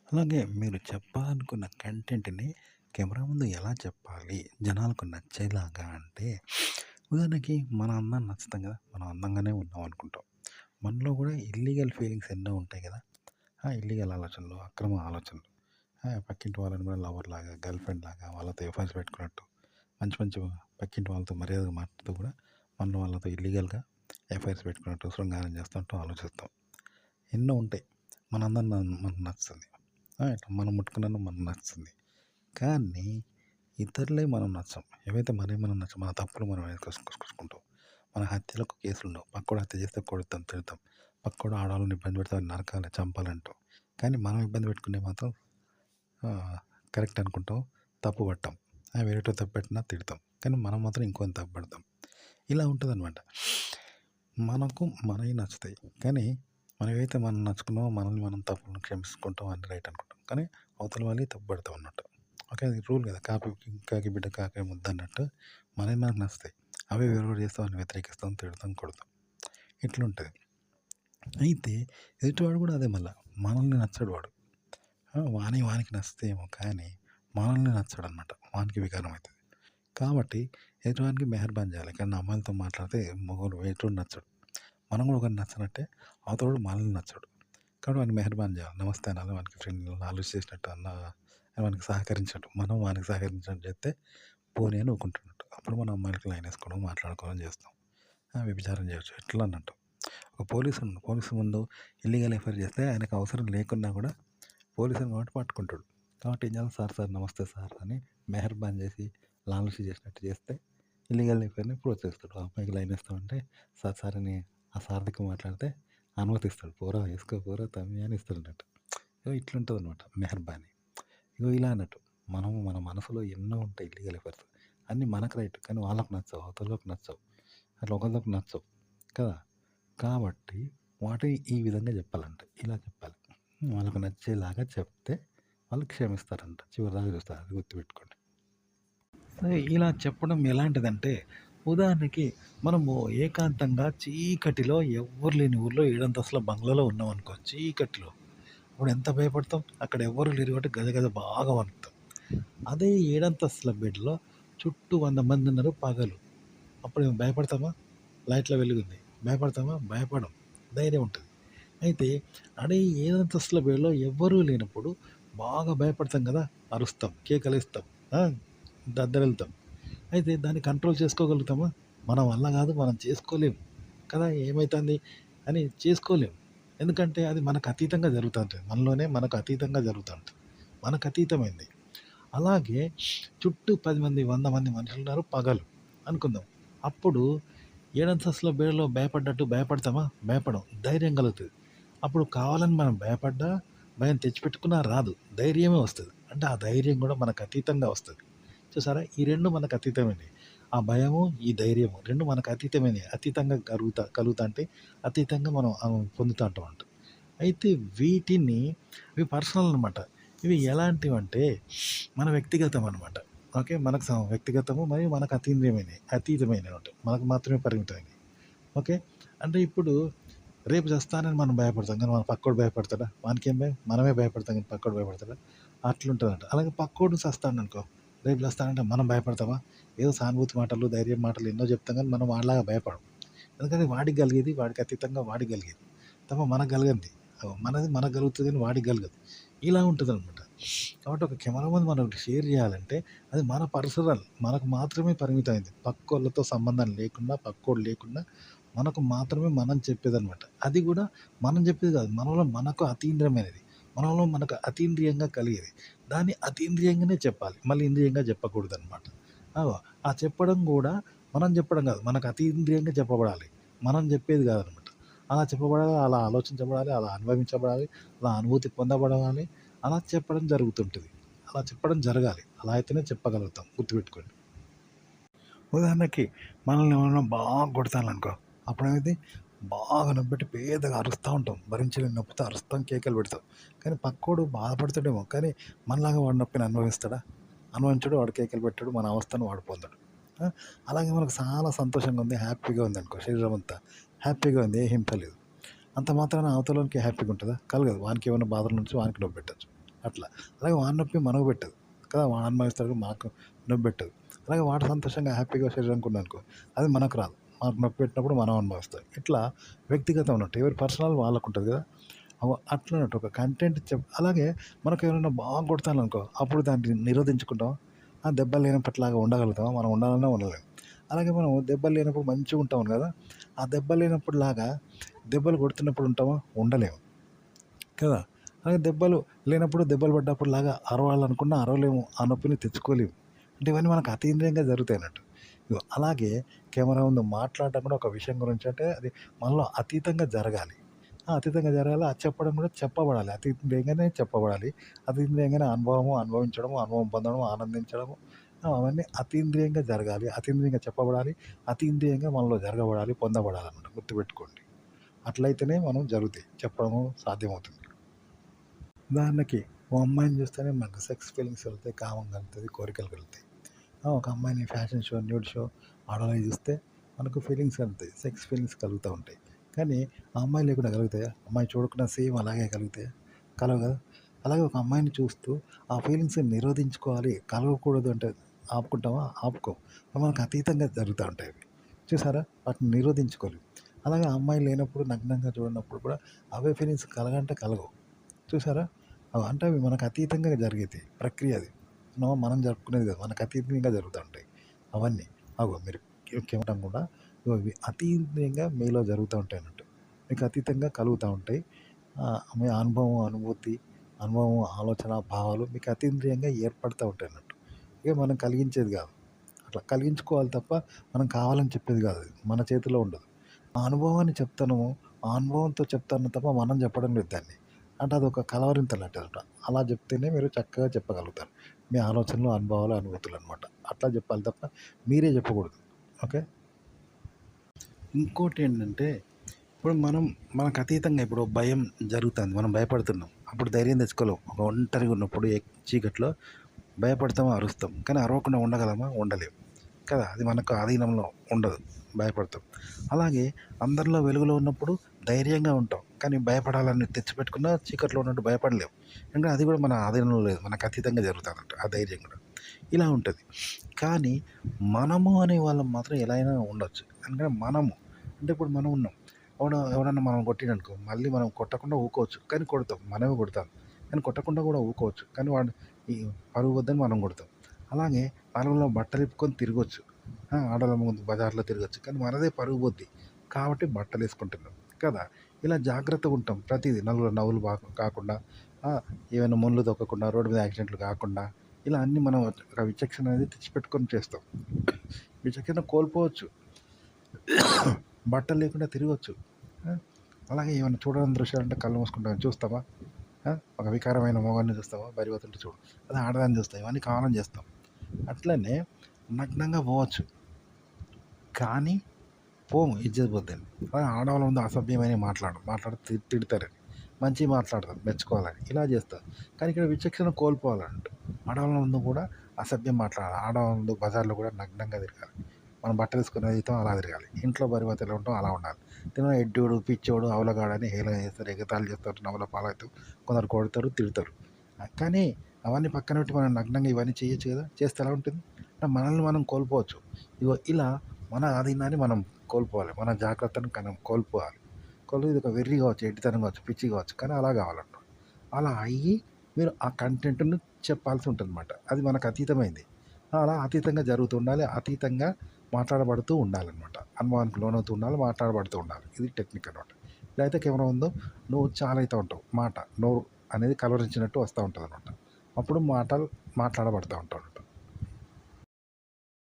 అలాగే మీరు చెప్పాలనుకున్న కంటెంట్‌ని కెమెరా ముందు ఎలా చెప్పాలి? జనాలకు నచ్చేలాగా అంటే, ఉదాహరణకి మన అందం నచ్చుతాం గదా! మనం అందంగానే ఉన్నాం అనుకుంటాం. మనలో గూడా ఇల్లీగల్ ఫీలింగ్స్ ఎన్నో ఉంటాయి గదా! ఆ ఇల్లీగల్ ఆలోచనలు, అక్రమ ఆలోచనలు. పక్కింటి వాళ్ళని గూడా లవర్‌లాగా, గర్ల్ ఫ్రెండ్‌లాగా వాళ్ళతో ఎఫైర్స్ పెట్టుకున్నట్టు, మంచి మంచి పక్కింటి వాళ్ళతో మర్యాదగా మాట్లాడుతూ గూడా మన వాళ్ళతో ఇల్లీగల్‌గా ఎఫైర్స్ పెట్టుకున్నట్టు, శృంగారం చేస్తున్నట్టు ఆలోచిస్తాం. ఎన్నో ఉంటాయి. మన అందం మనకు నచ్చుతుంది. ఇట్లా మనం ముట్టుకున్నాను మనకు నచ్చుతుంది. కానీ ఇతరులే మనం నచ్చం. ఏవైతే మనయి మనం నచ్చం. మన తప్పులు మనం వెనకేసుకుంటాం. మన హత్యలకు కేసులుండవు. పక్కోడు హత్య చేస్తే కొడతాం, తిడతాం. పక్కోడు ఆడవాళ్ళని ఇబ్బంది పెడితే వాడిని నరకాలి, చంపాలంటాం. కానీ మనం ఇబ్బంది పెట్టుకునే మాత్రం కరెక్ట్ అనుకుంటాం. తప్పు పట్టాం. వేరేటోడు తప్పు పెట్టినా తిడతాం. కానీ మనం మాత్రం ఇంకోరిని తప్పు పడతాం. ఇలా ఉంటదనమాట. మనకు మనయి నచ్చుతాయి. కానీ మనం ఏవైతే మనం నచ్చుకున్నామో మనల్ని మనం తప్పులను క్షమించుకుంటాం అన్నీ రైట్ అనుకుంటాం. కానీ అవతల వాళ్ళయి తప్పు పడతాం అన్నట్టు. ఓకే. అది రూల్ కదా! కాకి బిడ్డ కాకే ముద్ద అన్నట్టు మనయి మనకు నచ్చుతాయి. అవే వేరేవాడు చేస్తే వాడిని వ్యతిరేకిస్తాం, తిడతాం, కొడతాం. ఇట్లుంటది. అయితే ఎదుటివాడు కూడా అదే మళ్ళా. మనల్ని నచ్చడు వాడు. వానికి నచ్చుతాయేమో కానీ మనల్ని నచ్చడనమాట. వానికి వికారం అయితది. కాబట్టి ఎదుటివానికి మెహర్బాన్ చేయాలి. కానీ అమ్మాయిలతో మాట్లాడితే మొగోడు ఎదుటోడు నచ్చడు. మనం కూడా ఒకరికి నచ్చనట్టే అవతలోడు మనల్ని నచ్చడు. కాబట్టి వానికి మెహర్బాన్ చేయాలి. నమస్తే అనాలి. వానికి ఫ్రెండ్ ఆలోచన చేసినట్టు వానికి సహకరించినట్టు. మనం వానికి సహకరించినట్టు చేస్తే పోనీ అని ఊకుంటున్నట్టు. అప్పుడు మనం అమ్మాయిలకి లైన్ వేసుకోవడం, మాట్లాడుకోవడం చేస్తాం. వ్యభిచారం చేయొచ్చు. ఎట్లా అన్నట్టు. ఒక పోలీసు ముందు ఇల్లీగల్ ఎఫైర్ చేస్తే ఆయనకు అవసరం లేకున్నా కూడా పోలీసుని కాబట్టి పట్టుకుంటాడు. కాబట్టి ఏం చేయాలి? సార్ సార్ నమస్తే సార్ అని మెహర్బాన్ చేసి లాలూచి చేసినట్టు చేస్తే ఇల్లీగల్ ఎఫైర్‌ని ప్రోత్సహిస్తాడు. ఆ అమ్మాయికి లైన్ వేస్తామంటే సార్ సార్ అని ఆ సార్ దిక్కు మాట్లాడితే అనుమతిస్తాడు. పోరా ఏసుకో పోరా తమ్మి అని ఇస్తాడన్నట్టు. ఇట్లుంటదనమాట మెహర్బానీ. ఇలా అన్నట్టు. మన మనసులో ఎన్నో ఉంటాయి ఇల్లీగల్ ఎఫైర్స్. అన్నీ మనకు రైట్. కానీ వాళ్ళకి నచ్చవు. అవతలోళ్ళకి నచ్చవు. అట్లా ఒకళ్ళకి నచ్చవు. కదా! కాబట్టి వాటిని ఈ విధంగా చెప్పాలంట. ఇలా చెప్పాలి. వాళ్ళకు నచ్చేలాగా చెప్తే వాళ్ళు క్షమిస్తారంట. చివరిదాకా చూస్తారు. అది గుర్తుపెట్టుకోండి. సరే ఇలా చెప్పడం ఎలాంటిదంటే, ఉదాహరణకి మనము ఏకాంతంగా చీకటిలో ఎవ్వరు లేని ఊర్లో ఏడంతస్తుల బంగ్లాలో ఉన్నామనుకో చీకటిలో. అప్పుడు ఎంత భయపడతాం? అక్కడ ఎవ్వరు లేరు కాబట్టి గజగజ బాగా వణుకుతాం. అదే ఏడంతస్తుల బెడ్‌లో చుట్టూ 100 మంది ఉన్నారు పగలు. అప్పుడు భయపడతామా? లైట్‌ల వెలుగుంది. భయపడతామా? భయపడం. ధైర్యం ఉంటది. అయితే అదే ఏడంతస్తుల బెడ్‌లో ఎవ్వరూ లేనప్పుడు బాగా భయపడతాం కదా! అరుస్తాం, కేకలేస్తాం, ఆ! దద్దరిల్లుతాం. అయితే దాన్ని కంట్రోల్ చేసుకోగలుగుతామా? మన వల్ల కాదు. మనం చేసుకోలేము. కదా! ఏమైతుంది అని చేసుకోలేము. ఎందుకంటే అది మనకు అతీతంగా జరుగుతా ఉంటది. మనలోనే మనకు అతీతంగా జరుగుతా ఉంటది. మనకు అతీతమైంది. అలాగే చుట్టూ 10 మంది, 100 మంది మనుషులున్నారు పగలు అనుకుందాం. అప్పుడు ఏడంతస్తుల బేడలో భయపడ్డట్టు భయపడతామా? భయపడం. ధైర్యం కలుగుతది. అప్పుడు కావాలని మనం భయపడ్డా, భయం తెచ్చిపెట్టుకున్నా రాదు. ధైర్యమే వస్తది. అంటే ఆ ధైర్యం కూడా మనకు అతీతంగా వస్తది. చూసారా? ఈ 2 మనకు అతీతమైనయి. ఆ భయము, ఈ ధైర్యము 2 మనకు అతీతమైనయి. అతీతంగా కలుగుతాంటే అతీతంగా మనం పొందుతా ఉంటామంట. అయితే వీటిని ఇవి పర్సనల్ అనమాట. ఇవి ఎలాంటివంటే మన వ్యక్తిగతం అనమాట. ఓకే. మనకు వ్యక్తిగతము మరియు మనకు అతీతమైనవి. మనకు మాత్రమే పరిమితమైనవి. ఓకే. అంటే ఇప్పుడు రేపు చస్తానని మనం భయపడతాం. కానీ మన పక్కోడు భయపడతాడా? వానికేం భయం? మనమే భయపడతాం కానీ పక్కోడు భయపడతాడా? అట్లుంటదంట. అలాగే పక్కోడు చస్తాడనుకో, రేపు చస్తానంటే మనం భయపడతామా? ఏదో సానుభూతి మాటలు, ధైర్యం మాటలు ఎన్నో చెప్తాం కానీ మనం వాడిలాగా భయపడం. ఎందుకంటే వాడికి కలిగేది వాడికి అతీతంగా వాడికి కలిగేది. తప్ప మనకు కలగనిది. మనది మనకు కలుగుతది కానీ వాడికి కలగదు. ఇలా ఉంటదనమాట. కాబట్టి ఒక కెమెరా ముందు మనం ఒకటి షేర్ చేయాలంటే అది మన పర్సనల్. మనకు మాత్రమే పరిమితమైంది. పక్కోళ్ళతో సంబంధం లేకుండా, పక్కోడు లేకుండా మనకు మాత్రమే మనం చెప్పేదనమాట. అది కూడా మనం చెప్పేది కాదు. మనలో మనకు అతీంద్రియమైనది. మనలో మనకు అతీంద్రియంగా కలిగేది. దాన్ని అతీంద్రియంగానే చెప్పాలి. మళ్ళీ ఇంద్రియంగా చెప్పకూడదనమాట. అగో ఆ చెప్పడం కూడా మనం చెప్పడం కాదు. మనకు అతీంద్రియంగా చెప్పబడాలి. మనం చెప్పేది కాదనమాట. అలా చెప్పబడాలి, అలా ఆలోచించబడాలి, అలా అనుభవించబడాలి, అలా అనుభూతి పొందబడాలి. అలా చెప్పడం జరుగుతుంటది. అలా చెప్పడం జరగాలి. అలా అయితేనే చెప్పగలుగుతాం. గుర్తుపెట్టుకోండి. ఉదాహరణకి మనల్ని ఎవరైనా బాగా కొడతారనుకో, అప్పుడేమైద్ది బాగా నొప్పెట్టి పేదగా అరుస్తా ఉంటాం. భరించలేని నొప్పితో అరుస్తాం, కేకలు పెడతాం. కానీ పక్కోడు బాధపడతాడేమో కానీ మనలాగా వాడి నొప్పిని అనుభవిస్తాడా? అనుభవించడు. వాడు కేకలు పెట్టడు. మన అవస్థను వాడు పొందడు. అలాగే మనకు చాలా సంతోషంగా ఉంది, హ్యాపీగా ఉందనుకో శరీరం అంతా. హ్యాపీగా ఉంది. ఏ హింస లేదు. అంత మాత్రాన అవతలోనికి హ్యాపీగా ఉంటదా? కలగదు. వానికేమైనా బాధల నుంచి వానికి నొప్పెట్టొచ్చు. అట్లా. అలాగే వాడి నొప్పి మనకు పెట్టదు కదా! వాడు అనుభవిస్తాడు మనకు నొప్పి పెట్టదు. అలాగే వాడు సంతోషంగా హ్యాపీగా శరీరానికి ఉన్నాడనుకో అది మనకు రాదు. మనకు నొప్పి పెట్టినప్పుడు మనం అనుభవిస్తాం. ఇట్లా వ్యక్తిగతం ఉన్నట్టు ఎవరి పర్సనల్ వాళ్ళకుంటది కదా! అట్లన్నట్టు ఒక కంటెంట్ అలాగే మనకు ఎవరైనా బాగా కొడతారనుకో అప్పుడు దాన్ని నిరోధించుకుంటాం. ఆ దెబ్బలు లేనప్పటిలాగా ఉండగలుగుతామా? మనం ఉండాలన్నా ఉండలేం. అలాగే మనం దెబ్బలు లేనప్పుడు మంచిగా ఉంటాం కదా! ఆ దెబ్బలు లేనప్పుడులాగా దెబ్బలు కొడుతున్నప్పుడు ఉంటామా? ఉండలేము కదా! అలాగే దెబ్బలు లేనప్పుడు దెబ్బలు పడ్డప్పుడులాగా అరవాలనుకున్నా అరవలేము. ఆ నొప్పిని తెచ్చుకోలేము. అంటే ఇవన్నీ మనకు అతీంద్రియంగా జరుగుతాయన్నట్టు. ఇగో అలాగే కెమెరా ముందు మాట్లాడడం కూడా ఒక విషయం గురించి అంటే అది మనలో అతీతంగా జరగాలి. అతీతంగా జరగాలి. అది చెప్పడం కూడా చెప్పబడాలి. అతీంద్రియంగానే చెప్పబడాలి. అతీంద్రియంగానే అనుభవించడము, అనుభవం పొందడం, ఆనందించడము అవన్నీ అతీంద్రియంగా జరగాలి. అతీంద్రియంగా చెప్పబడాలి. అతీంద్రియంగా మనలో జరగబడాలి, పొందబడాలన్నమాట గుర్తుపెట్టుకోండి. అట్లయితేనే మనం జరుగుతాయి. చెప్పడము సాధ్యమవుతుంది. ఉదాహరణకి ఓ అమ్మాయిని చూస్తేనే మనకు సెక్స్ ఫీలింగ్స్ కలుగుతాయి, కామం కలుగుతది, కోరికలు కలుగుతాయి. ఒక అమ్మాయిని ఫ్యాషన్ షో, న్యూడ్ షో, ఆడవాళ్ళని చూస్తే మనకు ఫీలింగ్స్ కలుగుతాయి. సెక్స్ ఫీలింగ్స్ కలుగుతూ ఉంటాయి. కానీ ఆ అమ్మాయి లేకుండా కలుగుతాయా? అమ్మాయి చూడకుండా సేమ్ అలాగే కలుగుతాయా? కలగవు కదా! అలాగే ఒక అమ్మాయిని చూస్తూ ఆ ఫీలింగ్స్‌ని నిరోధించుకోవాలి, కలగకూడదు అంటే ఆపుకుంటామా? ఆపుకోం. మనకు అతీతంగా జరుగుతా ఉంటాయి అవి. చూసారా? వాటిని నిరోధించుకోలేం. అలాగే ఆ అమ్మాయి లేనప్పుడు నగ్నంగా చూడనప్పుడు కూడా అవే ఫీలింగ్స్ కలగంటే కలగవు. చూసారా? అంటే అవి మనకు అతీతంగా జరిగేది ప్రక్రియ అది. మనం జరుపుకునేది కాదు. మనకు అతీతంగా జరుగుతా ఉంటాయి అవన్నీ. మీరు కెమెరా కూడా ఇవి అతీతంగా మీలో జరుగుతూ ఉంటాయి అన్నట్టు. మీకు అతీతంగా కలుగుతూ ఉంటాయి. మీ అనుభవం, అనుభవం, ఆలోచన, భావాలు మీకు అతీంద్రియంగా ఏర్పడుతూ ఉంటాయి అన్నట్టు. ఇక మనం కలిగించేది కాదు. అట్లా కలిగించుకోవాలి తప్ప మనం కావాలని చెప్పేది కాదు అది. మన చేతిలో ఉండదు. ఆ అనుభవాన్ని చెప్తాను. ఆ అనుభవంతో చెప్తాను తప్ప మనం చెప్పడం లేదు దాన్ని. అంటే అదొక కలవరింతలంటారట. అలా చెప్తేనే మీరు చక్కగా చెప్పగలుగుతారు. మీ ఆలోచనలు, అనుభవాలు, అనుభూతులనమాట. అట్లా చెప్పాలి తప్ప మీరే చెప్పకూడదు. ఓకే. ఇంకోటేంటంటే ఇప్పుడు మనకు అతీతంగా ఇప్పుడు భయం జరుగుతుంది. మనం భయపడుతున్నాం. అప్పుడు ధైర్యం తెచ్చుకోలేం. ఒక ఒంటరిగా ఉన్నప్పుడు చీకట్లో భయపడతాం, అరుస్తాం. కానీ అరవకుండా ఉండగలమా? ఉండలేం. కదా! అది మనకు ఆధీనంలో ఉండదు. భయపడతాం. అలాగే అందరిలో వెలుగులో ఉన్నప్పుడు ధైర్యంగా ఉంటాం. కానీ భయపడాలని తెచ్చిపెట్టుకున్న చీకట్లో ఉన్నట్టు భయపడలేం. ఎందుకంటే అది కూడా మన ఆధీనంలో లేదు. మనకు అతీతంగా జరుగుతుందట ఆ ధైర్యం కూడా. ఇలా ఉంటది. కానీ మనము అనే వాళ్ళం మాత్రం ఎలా అయినా ఉండొచ్చు. ఎందుకంటే అంటే ఇప్పుడు మనం ఉన్నాం. ఎవడన్నా మనం కొట్టిండనుకో మళ్ళీ మనం కొట్టకుండా ఊకోవచ్చు. కానీ కొడతాం. మనమే కొడతాం. కానీ కొట్టకుండా కూడా ఊకోవచ్చు. కానీ వాడు ఈ పరువు వద్దని మనం కొడతాం. అలాగే నలుగురిలో బట్టలిప్పుకొని తిరగొచ్చు. ఆడోళ్ళ ముందు బజార్‌లో తిరగొచ్చు. కానీ మనదే పరువు పోద్ది. కాబట్టి బట్టలేసుకుంటున్నాం కదా! ఇలా జాగ్రత్తగా ఉంటాం. ప్రతీదీ నలుగురు నవ్వులు కాకుండా ఏవైనా ముళ్ళు తొక్కకుండా, రోడ్డు మీద యాక్సిడెంట్లు కాకుండా ఇలా అన్నీ మనం ఒక విచక్షణ అనేది తెచ్చిపెట్టుకొని చేస్తాం. విచక్షణ కోల్పోవచ్చు. బట్టలు లేకుండా తిరగొచ్చు. అలాగే ఏమైనా చూడని దృశ్యాలంటే కళ్ళు మూసుకుంటాం. చూస్తామా? ఒక వికారమైన మొగాడిని చూస్తావా? బరిపోతుంటే చూడు. అదే ఆడదాన్ని చూస్తాం. ఇవన్నీ కావాలని చేస్తాం. అట్లనే నగ్నంగా పోవచ్చు. కానీ పోము ఇజ్జత్ పోద్దని. ఆడవాళ్ళ ముందు అసభ్యమైనవి మాట్లాడితే తిడతారని. మంచిగా మాట్లాడతారు మెచ్చుకోవాలని. ఇలా చేస్తారు. కానీ ఇక్కడ విచక్షణ కోల్పోవాలన్నట్టు. ఆడవాళ్ళ ముందు కూడా అసభ్యం మాట్లాడాలి. ఆడవాళ్ళ ముందు బజార్‌లో కూడా నగ్నంగా తిరగాలి. మనం బట్టలు వేసుకునే జీవితం అలా తిరగాలి. ఇంట్లో బరివత ఎలా ఉంటామో అలా ఉండాలి. ఎడ్డోడు, పిచ్చోడు, అవలగాడని హేళన చేస్తారు, ఎగతాళి చేస్తారు, నవ్వుల పాలవుతారు. కొందరు కొడతారు, తిడతారు. కానీ అవన్నీ పక్కన పెట్టి మనం నగ్నంగా ఇవన్నీ చేయొచ్చు కదా! చేస్తే ఎలా ఉంటుంది? అంటే మనల్ని మనం కోల్పోవచ్చు. ఇగో ఇలా మన ఆధీనాన్ని మనం కోల్పోవాలి. మన జాగ్రత్తను కోల్పోవాలి. ఇది ఒక వెర్రి కావచ్చు, ఎడ్డితనం కావచ్చు, పిచ్చి కావచ్చు. కానీ అలా కావాలంట. అలా అయ్యి మీరు ఆ కంటెంట్‌ని చెప్పాల్సి ఉంటుందన్నమాట. అది మనకు అతీతమైంది. అలా అతీతంగా జరుగుతూ ఉండాలి. అతీతంగా మాట్లాడబడుతూ ఉండాలన్నమాట. అనుభవానికి లోనవుతూ ఉండాలి. మాట్లాడబడుతూ ఉండాలి. ఇది టెక్నిక్ అనమాట. ఇలా అయితే కెమెరా ఉందో నువ్వు చాలా అయితా ఉంటావు. నోరు అనేది కలవరించినట్టు వస్తూ ఉంటుందన్నమాట. అప్పుడు మాటలు మాట్లాడబడతా ఉంటావు.